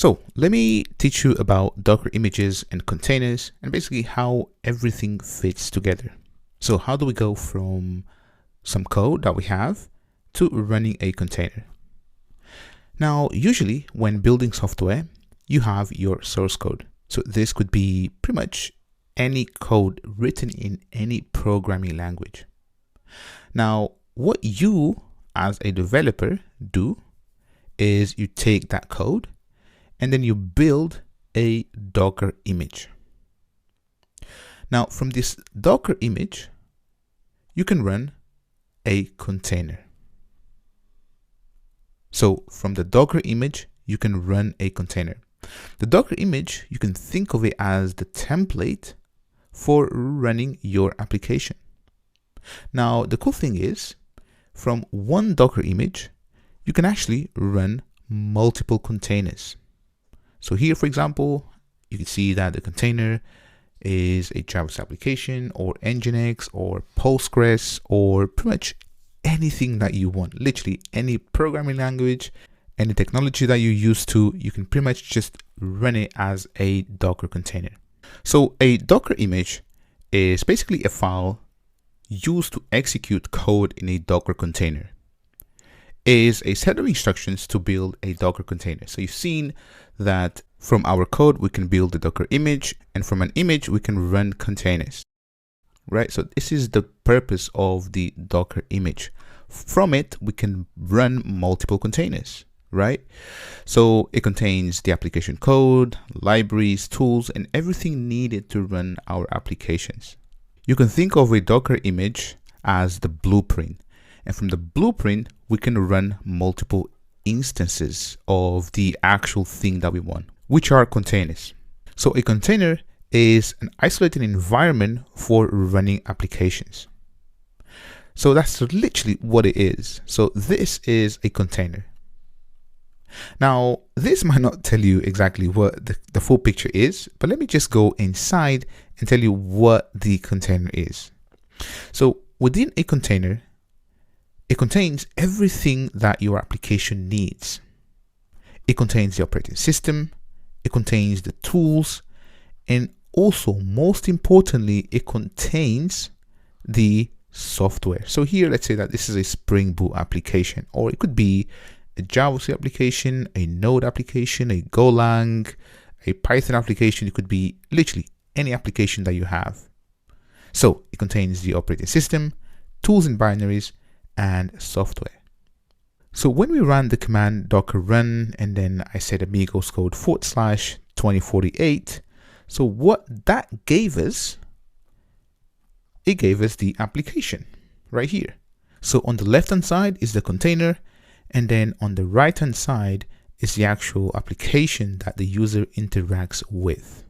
So let me teach you about Docker images and containers and basically how everything fits together. So how do we go from some code that we have to running a container? Now, usually when building software, you have your source code. So this could be pretty much any code written in any programming language. Now, what you as a developer do is you take that code and then you build a Docker image. Now, from this Docker image, you can run a container. So from the Docker image, you can run a container. The Docker image, you can think of it as the template for running your application. Now, the cool thing is, from one Docker image, you can actually run multiple containers. So here, for example, you can see that the container is a JavaScript application or Nginx or Postgres or pretty much anything that you want. Literally any programming language, any technology that you're used to, you can pretty much just run it as a Docker container. So a Docker image is basically a file used to execute code in a Docker container. It is a set of instructions to build a Docker container. So you've seen that from our code, we can build the Docker image, and from an image, we can run containers, right? So this is the purpose of the Docker image. From it, we can run multiple containers, right? So it contains the application code, libraries, tools, and everything needed to run our applications. You can think of a Docker image as the blueprint. And from the blueprint, we can run multiple instances of the actual thing that we want, which are containers. So a container is an isolated environment for running applications. So that's literally what it is. So this is a container. Now, this might not tell you exactly what the full picture is, but let me just go inside and tell you what the container is. So within a container, it contains everything that your application needs. It contains the operating system, it contains the tools, and also, most importantly, it contains the software. So here, let's say that this is a Spring Boot application, or it could be a JavaScript application, a Node application, a Golang, a Python application. It could be literally any application that you have. So it contains the operating system, tools and binaries, and software. So when we run the command docker run, and then I said amigos code /2048, so what that gave us, it gave us the application right here. So on the left hand side is the container, and then on the right hand side is the actual application that the user interacts with.